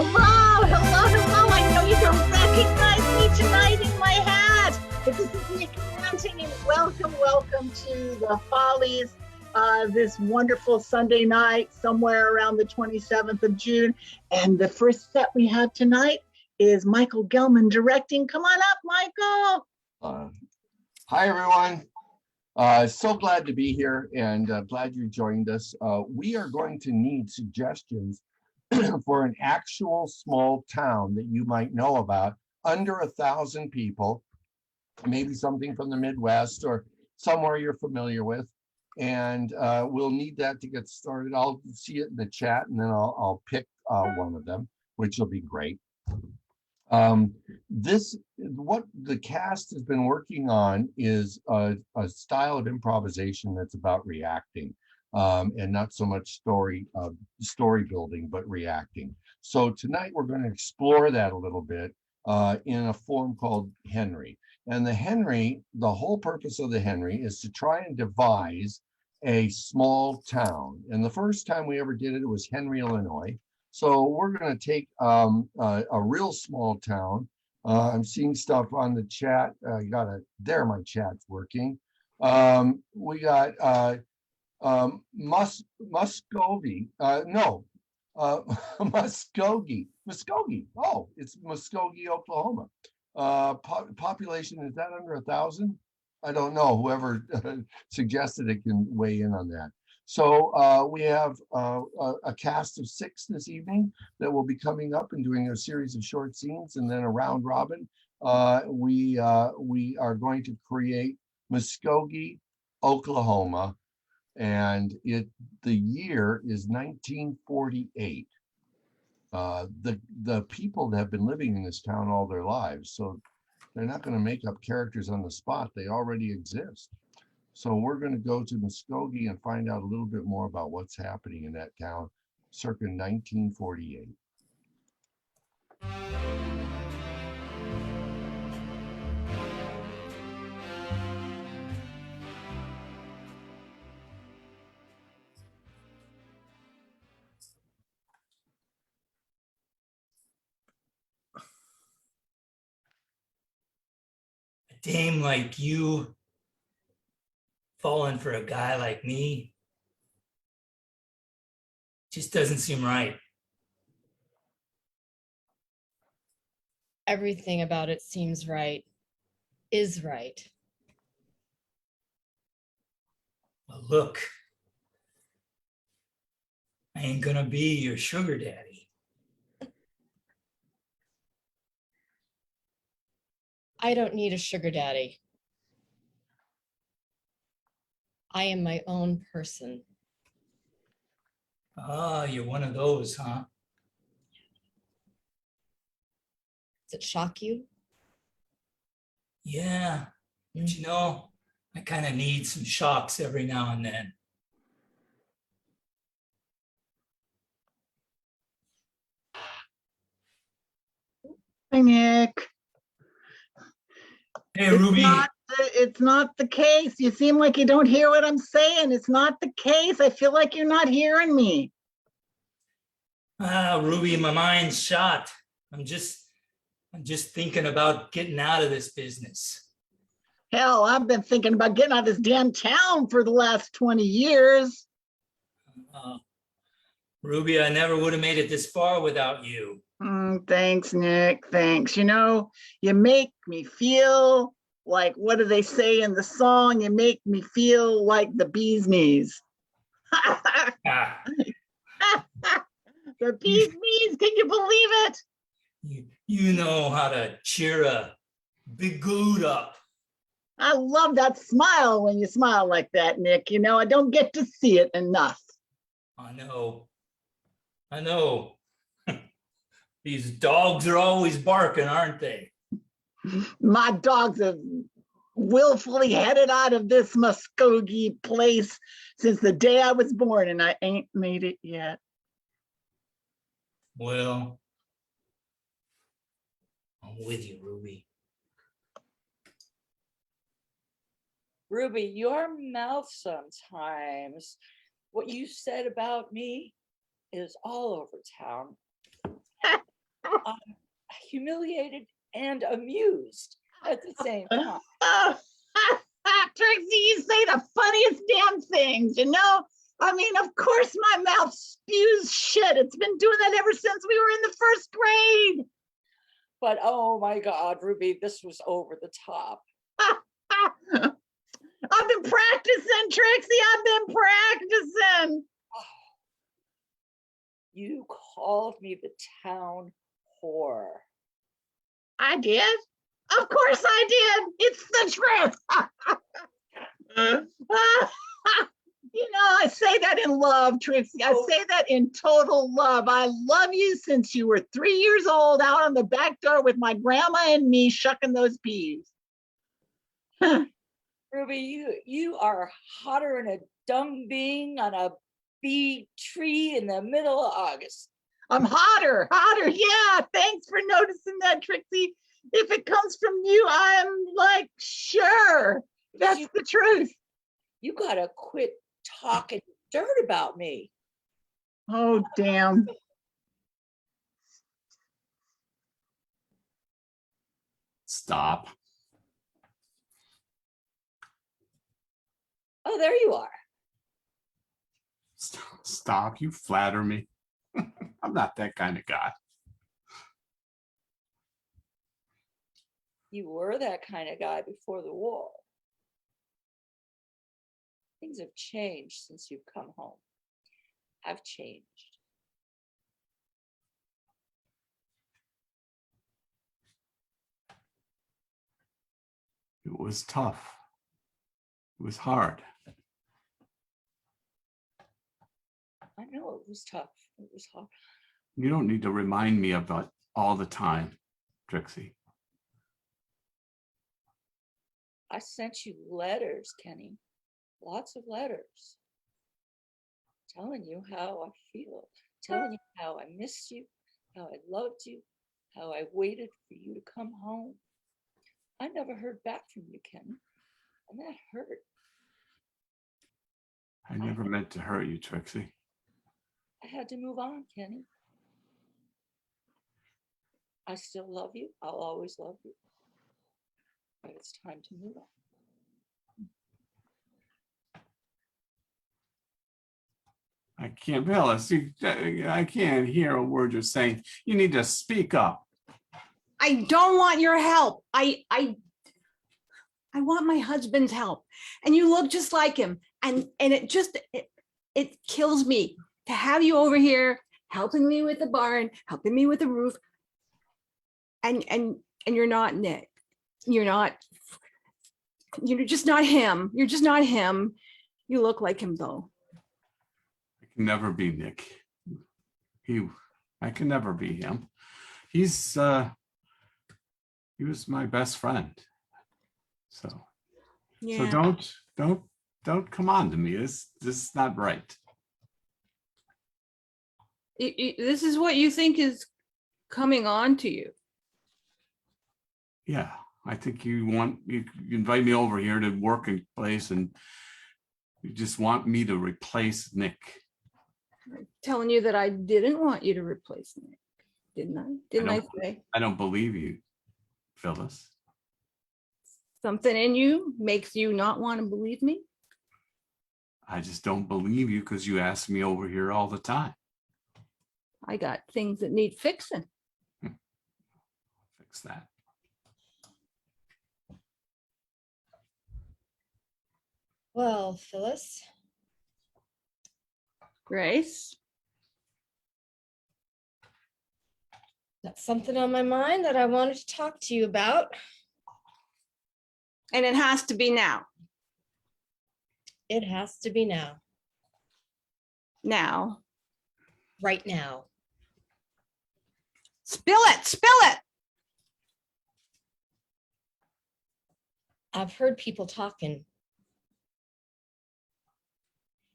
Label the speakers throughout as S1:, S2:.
S1: Hello, hello, hello. I know you can recognize me tonight in my hat. But this is Nick Ranting, and welcome to the Follies this wonderful Sunday night, somewhere around the 27th of June. And the first set we have tonight is Michael Gellman directing. Come on up, Michael.
S2: Hi, everyone. So glad to be here and glad you joined us. We are going to need suggestions for an actual small town that you might know about, under 1,000 people, maybe something from the Midwest or somewhere you're familiar with. And we'll need that to get started. I'll see it in the chat and then I'll pick one of them, which will be great. What the cast has been working on is a style of improvisation that's about reacting, and not so much story building, but reacting. So tonight we're going to explore that a little bit in a form called Henry. And the whole purpose of the Henry is to try and devise a small town. And the first time we ever did it, it was Henry, Illinois. So we're going to take a real small town. I'm seeing stuff on the chat. There my chat's working. We got Muskogee. Muskogee. Oh, it's Muskogee, Oklahoma. Population, is that under 1,000? I don't know. Whoever suggested it can weigh in on that. So we have a cast of 6 this evening that will be coming up and doing a series of short scenes, and then a round robin. We are going to create Muskogee, Oklahoma, and the year is 1948. The people that have been living in this town all their lives, so they're not going to make up characters on the spot. They already exist. So we're going to go to Muskogee and find out a little bit more about what's happening in that town circa 1948.
S3: A dame like you falling for a guy like me just doesn't seem right.
S4: Everything about it seems right, is right.
S3: Well, look, I ain't gonna be your sugar daddy.
S4: I don't need a sugar daddy. I am my own person.
S3: Ah, you're one of those, huh?
S4: Does it shock you?
S3: Yeah, but you know, I kind of need some shocks every now and then.
S1: Hi, Nick.
S3: Hey, Ruby.
S1: It's not the case. You seem like you don't hear what I'm saying. It's not the case. I feel like you're not hearing me.
S3: Ruby, my mind's shot. I'm just thinking about getting out of this business.
S1: Hell, I've been thinking about getting out of this damn town for the last 20 years.
S3: Ruby, I never would have made it this far without you.
S1: Thanks, Nick. Thanks. You know, you make me feel like, what do they say in the song? You make me feel like the bee's knees. The bee's knees, can you believe it?
S3: You know how to cheer a big galoot up.
S1: I love that smile when you smile like that, Nick. You know, I don't get to see it enough.
S3: I know. These dogs are always barking, aren't they?
S1: My dogs have willfully headed out of this Muskogee place since the day I was born, and I ain't made it yet.
S3: Well, I'm with you, Ruby.
S5: Ruby, your mouth sometimes. What you said about me is all over town. humiliated and amused at the same time.
S1: Trixie, you say the funniest damn things, you know? I mean, of course my mouth spews shit. It's been doing that ever since we were in the first grade.
S5: But oh my God, Ruby, this was over the top.
S1: I've been practicing, Trixie. I've been practicing.
S5: You called me the town whore.
S1: I did. Of course I did. It's the truth. You know, I say that in love, Trixie. I say that in total love. I love you since you were 3 years old out on the back door with my grandma and me shucking those peas.
S5: Ruby, you are hotter than a dung bean on a bee tree in the middle of August.
S1: I'm hotter. Yeah, thanks for noticing that, Trixie. If it comes from you, I'm like, sure, that's the truth.
S5: You gotta quit talking dirt about me.
S1: Oh, damn.
S6: Stop.
S5: Oh, there you are.
S6: Stop. You flatter me. I'm not that kind of guy.
S5: You were that kind of guy before the war. Things have changed since you've come home. Have changed.
S6: It was tough. It was hard.
S5: I know it was tough. It was hard.
S6: You don't need to remind me of it all the time, Trixie.
S5: I sent you letters, Kenny. Lots of letters. Telling you how I feel. Telling you how I missed you, how I loved you, how I waited for you to come home. I never heard back from you, Kenny. And that hurt.
S6: I never meant to hurt you, Trixie.
S5: I had to move on, Kenny. I still love you. I'll always love you. But it's time to move on.
S6: I can't, Phyllis, I can't hear a word you're saying. You need to speak up.
S7: I don't want your help. I want my husband's help. And you look just like him. And it kills me to have you over here helping me with the barn, helping me with the roof. And you're not Nick. You're just not him. You're just not him. You look like him though.
S6: I can never be Nick. I can never be him. He was my best friend. So don't come on to me. This is not right.
S7: This is what you think is coming on to you.
S6: Yeah, I think you invite me over here to work in place and you just want me to replace Nick.
S7: I'm telling you that I didn't want you to replace Nick, didn't I? Didn't I say?
S6: I don't believe you, Phyllis.
S7: Something in you makes you not want to believe me?
S6: I just don't believe you because you ask me over here all the time.
S7: I got things that need fixing.
S6: Fix that.
S4: Well, Phyllis,
S7: Grace?
S4: got something on my mind that I wanted to talk to you about.
S7: And it has to be now.
S4: It has to be now,
S7: Now.
S4: right now.
S7: Spill it, spill it.
S4: I've heard people talking.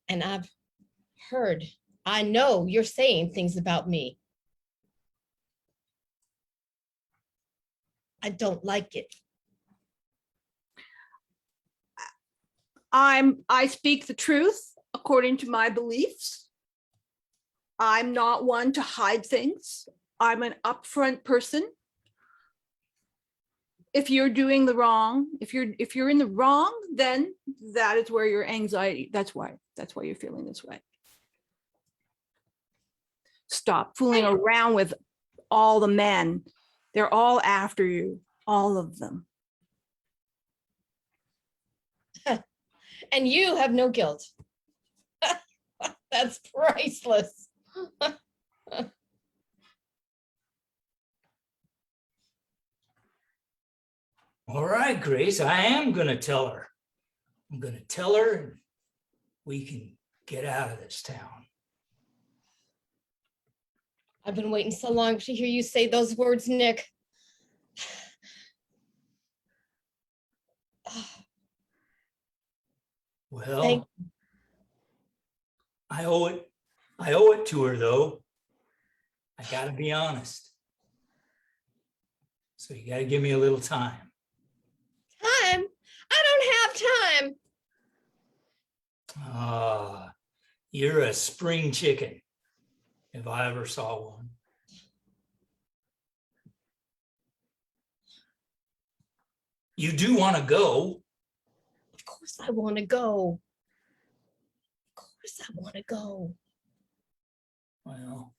S4: And I know you're saying things about me. I don't like it.
S7: I speak the truth according to my beliefs. I'm not one to hide things. I'm an upfront person. If you're doing the wrong, if you're in the wrong, then that is where your anxiety, that's why you're feeling this way. Stop fooling around with all the men. They're all after you, all of them.
S4: And you have no guilt. That's priceless.
S3: All right, Grace, I am gonna tell her. I'm gonna tell her and we can get out of this town.
S4: I've been waiting so long to hear you say those words, Nick.
S3: Well,
S4: Thank-
S3: I owe it to her though. I gotta be honest. So you gotta give me a little time.
S4: Time? I don't have time.
S3: Ah, you're a spring chicken, if I ever saw one. You do want to go.
S4: Of course I want to go. Of course I want to go.
S3: Well,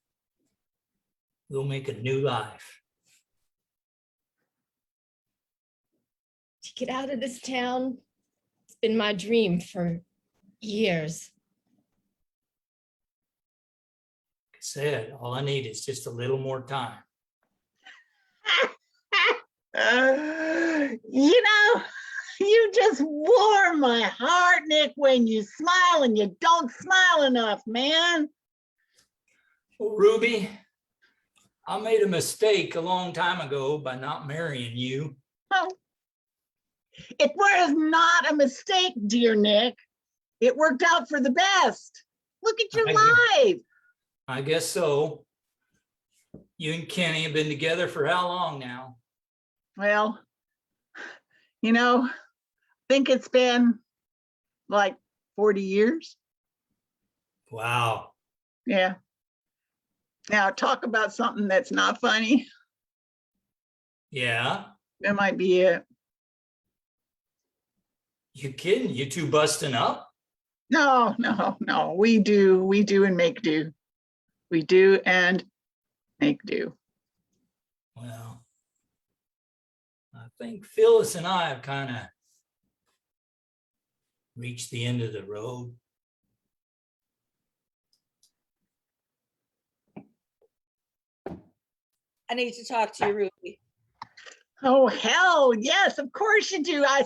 S3: we'll make a new life.
S4: To get out of this town, it's been my dream for years.
S3: Like I said, all I need is just a little more time.
S1: You know, you just warm my heart, Nick, when you smile, and you don't smile enough, man.
S3: Well, Ruby, I made a mistake a long time ago by not marrying you.
S1: Oh. It was not a mistake, dear Nick. It worked out for the best. Look at your life.
S3: I guess so. You and Kenny have been together for how long now?
S1: Well, you know, I think it's been like 40 years.
S3: Wow.
S1: Yeah. Now, talk about something that's not funny.
S3: Yeah.
S1: That might be it.
S3: You kidding? You two busting up?
S1: No. We do and make do. We do and make do.
S3: Well, I think Phyllis and I have kind of reached the end of the road.
S5: I need to talk to you, Ruby.
S1: Oh, hell yes, of course you do. I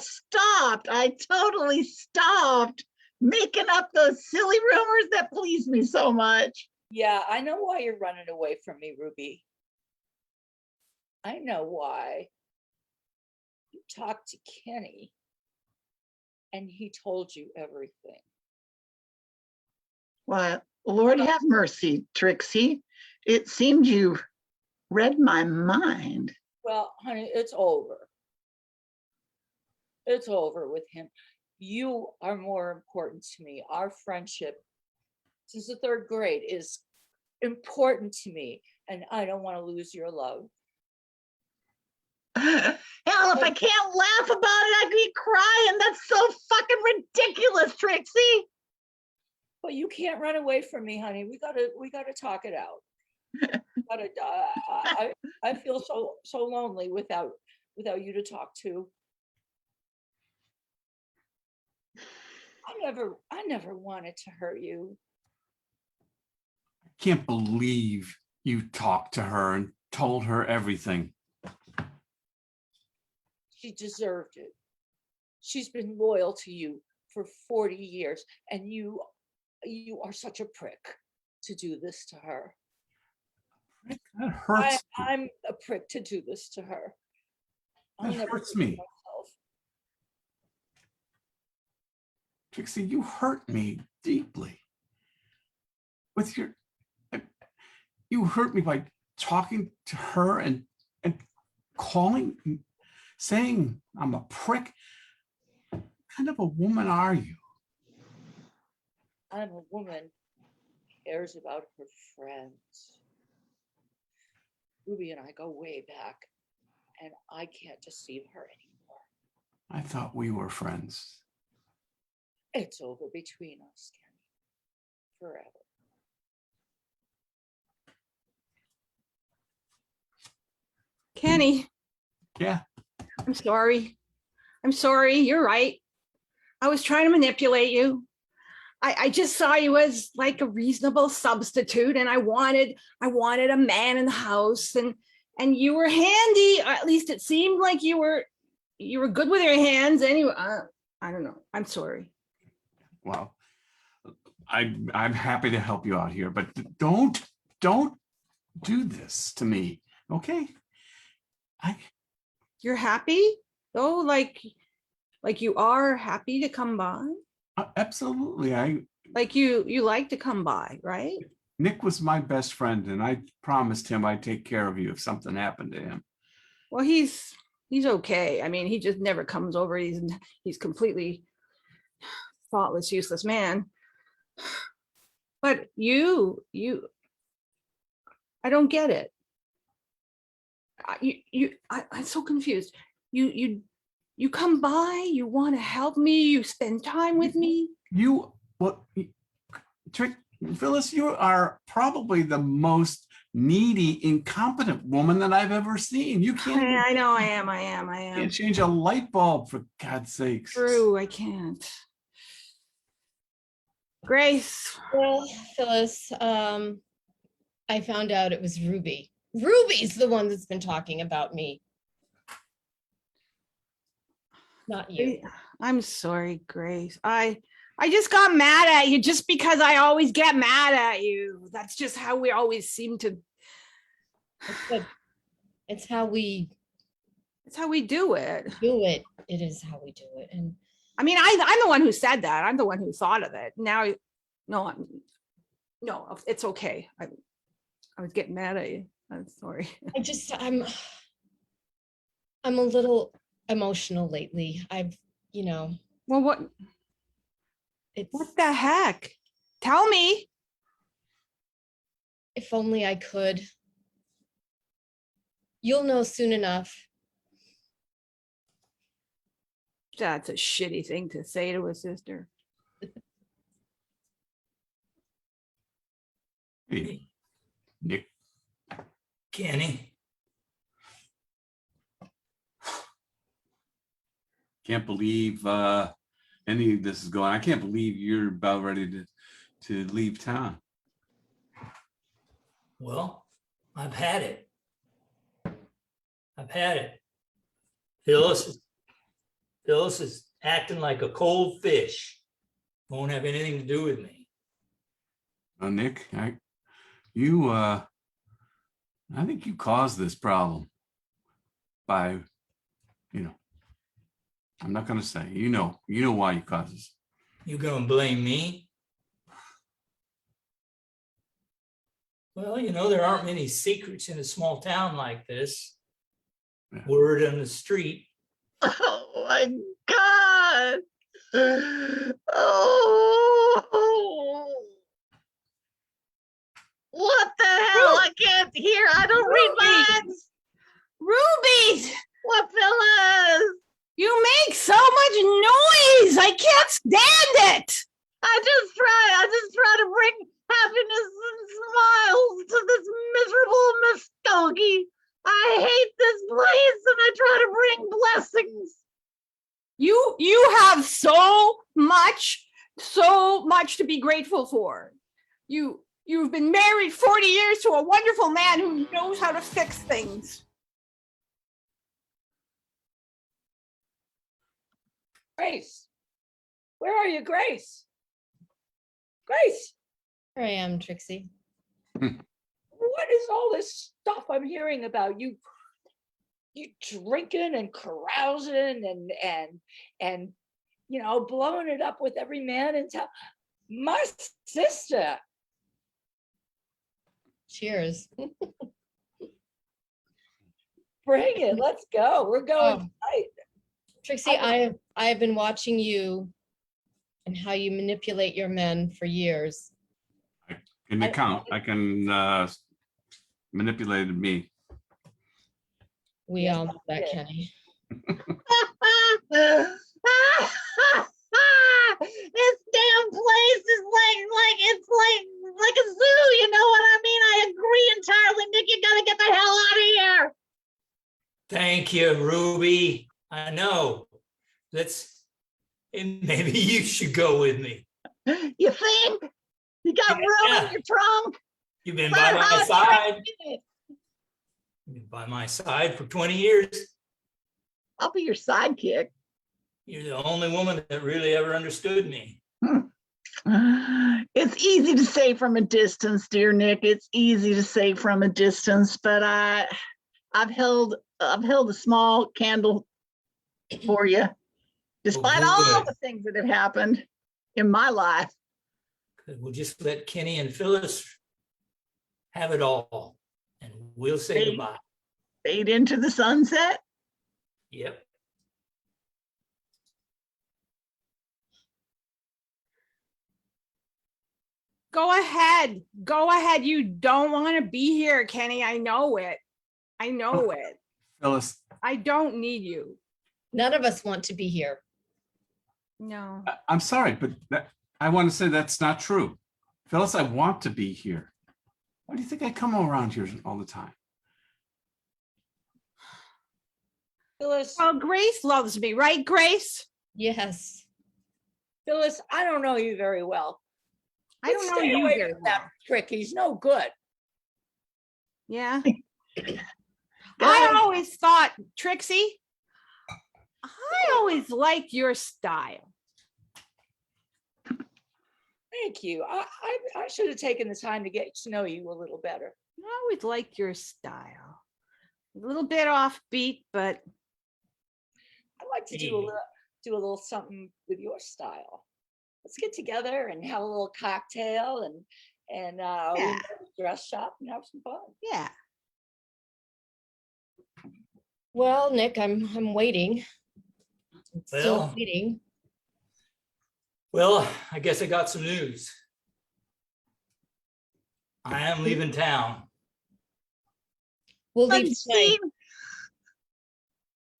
S1: totally stopped making up those silly rumors that please me so much.
S5: Yeah, I know why you're running away from me, Ruby. I know why. You talked to Kenny and he told you everything.
S1: Why, Lord have mercy, Trixie. It seemed you read my mind.
S5: Well, honey, it's over. It's over with him. You are more important to me. Our friendship since the third grade is important to me, and I don't want to lose your love.
S1: Hell, if I can't laugh about it, I'd be crying. That's so fucking ridiculous, Trixie.
S5: But you can't run away from me, honey. We gotta talk it out. I feel so lonely without you to talk to. I never wanted to hurt you.
S6: I can't believe you talked to her and told her everything.
S5: She deserved it. She's been loyal to you for 40 years, and you are such a prick to do this to her.
S6: That hurts.
S5: I'm a prick to do this to her.
S6: That hurts me. Trixie, you hurt me deeply. You hurt me by talking to her and calling, saying I'm a prick. What kind of a woman are you?
S5: I'm a woman who cares about her friends. Ruby and I go way back, and I can't deceive her anymore.
S6: I thought we were friends.
S5: It's over between us, Kenny, forever.
S7: Kenny,
S6: Yeah.
S7: I'm sorry. I'm sorry. You're right. I was trying to manipulate you. I just saw you as like a reasonable substitute, and I wanted a man in the house, and you were handy. At least it seemed like you were good with your hands. Anyway, I don't know. I'm sorry.
S6: Well, I'm happy to help you out here, but don't do this to me, okay?
S7: You're happy though, like you are happy to come by.
S6: Absolutely.
S7: Like you like to come by, right?
S6: Nick was my best friend, and I promised him I'd take care of you if something happened to him.
S7: Well, he's okay. I mean, he just never comes over. He's completely thoughtless, useless man. But you, I don't get it. I'm so confused. You come by, you want to help me, you spend time with me.
S6: Phyllis, you are probably the most needy, incompetent woman that I've ever seen. You can't.
S7: I know I am.
S6: Can't change a light bulb, for God's sakes.
S7: True, I can't. Grace.
S4: Well, Phyllis, I found out it was Ruby. Ruby's the one that's been talking about me. Not you.
S7: I'm sorry, Grace. I just got mad at you just because I always get mad at you. That's just how we always seem to.
S4: It's how we
S7: do it.
S4: It is how we do it. And
S7: I mean, I'm the one who said that. I'm the one who thought of it. Now, no, it's okay. I was getting mad at you. I'm sorry.
S4: I'm a little emotional lately.
S7: Well, what
S4: It's
S7: the heck? Tell me.
S4: if only I could. You'll know soon enough.
S7: That's a shitty thing to say to a sister.
S6: Hey, Nick.
S3: Kenny,
S6: Can't believe any of this is going. I can't believe you're about ready to leave town.
S3: well, I've had it. Phyllis is acting like a cold fish. Won't have anything to do with me.
S6: Nick, I think you caused this problem by, I'm not going to say, you know why you caused this.
S3: You gonna blame me? Well, there aren't many secrets in a small town like this.
S6: Yeah.
S3: Word on the street.
S1: Oh my God. Oh. What the hell? I can't hear. I don't read minds.
S7: Ruby,
S1: What, Phyllis?
S7: you make so much noise. I can't stand it.
S1: I just try to bring happiness and smiles to this miserable Muskogee. I hate this place and I try to bring blessings.
S7: You have so much to be grateful for. You've been married 40 years to a wonderful man who knows how to fix things.
S5: Grace, where are you, Grace? Grace,
S4: Here I am, Trixie.
S5: what is all this stuff I'm hearing about you drinking and carousing and blowing it up with every man in town? My sister.
S4: Cheers.
S5: Bring it. Let's go. We're going tonight.
S4: Trixie, I've been watching you and how you manipulate your men for years.
S6: I can manipulate me.
S4: We
S5: Yes,
S4: all know that,
S5: I did.
S4: Kenny.
S1: This damn place is like a zoo, you know what I mean? I agree entirely, Nick. You gotta get the hell out of here.
S3: Thank you, Ruby. I know. Maybe you should go with me.
S1: You think? You got room
S3: Yeah.
S1: in your trunk?
S3: You've been
S1: Is
S3: by
S1: that how
S3: my
S1: it's
S3: side.
S1: treated?
S3: You've been by my side for 20 years.
S1: I'll be your sidekick.
S3: You're the only woman that really ever understood me.
S1: It's easy to say from a distance, dear Nick. It's easy to say from a distance, but I've held a small candle for you, despite all
S3: good.
S1: the things that have happened in my life.
S3: We'll just let Kenny and Phyllis have it all, and we'll say
S1: Fade.
S3: goodbye.
S1: Fade into the sunset.
S3: Yep.
S7: Go ahead. Go ahead. You don't want to be here, Kenny. I know it. I know it.
S6: Phyllis,
S7: I don't need you.
S4: None of us want to be here.
S7: No.
S6: I'm sorry, but I want to say that's not true. Phyllis, I want to be here. Why do you think I come around here all the time?
S5: Phyllis,
S7: Well, Grace loves me, right, Grace?
S4: Yes.
S5: Phyllis, I don't know you very well.
S7: I don't know
S5: Stay
S7: you
S5: away
S7: very
S5: from that
S7: well.
S5: trick. He's no good.
S7: Yeah.
S1: Guys.
S7: I always thought, Trixie, I always liked your style.
S5: Thank you. I should have taken the time to get to know you a little better.
S7: I always liked your style. A little bit offbeat, but
S5: I'd like to do a little something with your style. Let's get together and have a little cocktail and we
S7: Yeah.
S5: can dress shop and have some fun.
S7: yeah.
S4: Well, Nick, I'm waiting. I'm still
S3: Well.
S4: waiting.
S3: Well, I guess I got some news. I am leaving town.
S4: We'll leave
S1: Anybody
S4: tonight.
S1: seen,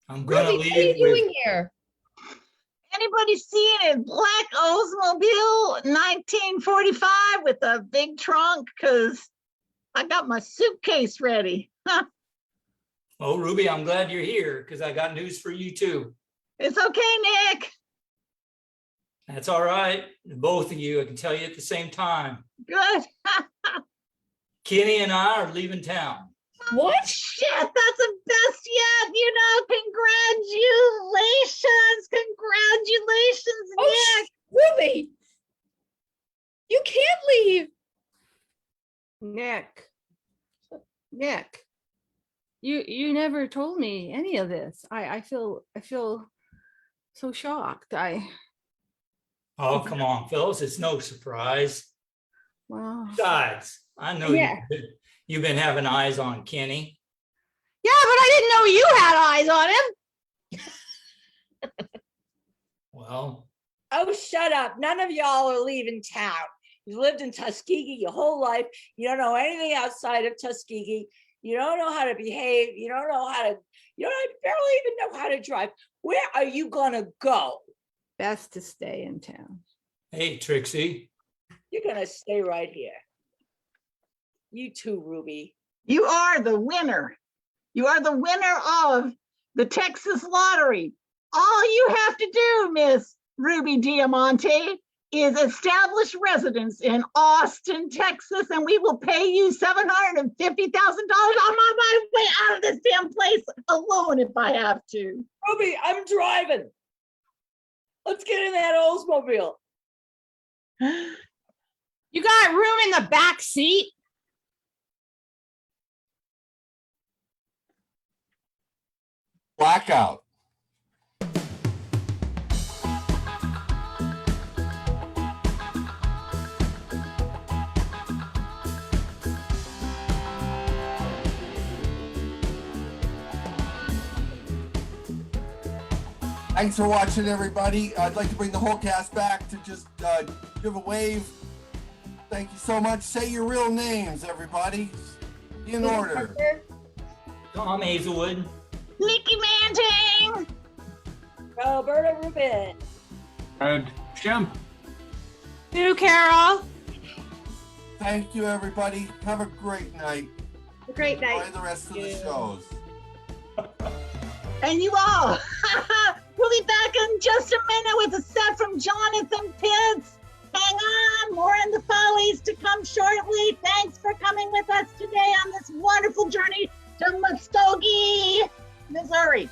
S3: I'm gonna
S4: Ruby, what are you
S3: leave with.
S4: doing here?
S1: anybody seen a black Oldsmobile 1945 with a big trunk? Because I got my suitcase ready.
S3: Oh, Ruby, I'm glad you're here because I got news for you too.
S1: It's okay, Nick.
S3: That's all right. Both of you, I can tell you at the same time.
S1: Good.
S3: Kenny and I are leaving town.
S4: What?
S1: Shit, that's the best yet. You know, congratulations. Congratulations,
S4: Oh,
S1: Nick.
S4: Ruby, you can't leave.
S7: Nick, you never told me any of this. I feel so shocked.
S3: Oh, come on, Phyllis, it's no surprise.
S7: Well,
S3: Besides, I know
S7: Yeah.
S3: you've been having eyes on Kenny.
S7: yeah, but I didn't know you had eyes on him.
S3: Well,
S5: Oh, shut up. None of y'all are leaving town. You lived in Tuskegee your whole life. You don't know anything outside of Tuskegee. You don't know how to behave. You don't barely even know how to drive. Where are you gonna go?
S7: Best to stay in town.
S3: hey, Trixie.
S5: You're gonna stay right here. You too, Ruby.
S1: You are the winner. You are the winner of the Texas lottery. All you have to do, Miss Ruby Diamante, is establish residence in Austin, Texas, and we will pay you $750,000 on my way out of this damn place alone if I have to.
S5: Ruby, I'm driving. Let's get in that Oldsmobile.
S7: You got room in the back seat?
S2: Blackout. Thanks for watching, everybody. I'd like to bring the whole cast back to just give a wave. Thank you so much. Say your real names, everybody. In order.
S3: Tom Hazelwood.
S1: Nikki Manting.
S5: Roberta Rubin.
S6: And Jim.
S7: You, Carol.
S2: Thank you, everybody. Have a great night.
S7: A great
S2: Enjoy
S7: night.
S2: the rest of the shows.
S1: And you all. We'll be back in just a minute with a set from Jonathan Pitts. Hang on, more in the Follies to come shortly. Thanks for coming with us today on this wonderful journey to Muskogee, Missouri.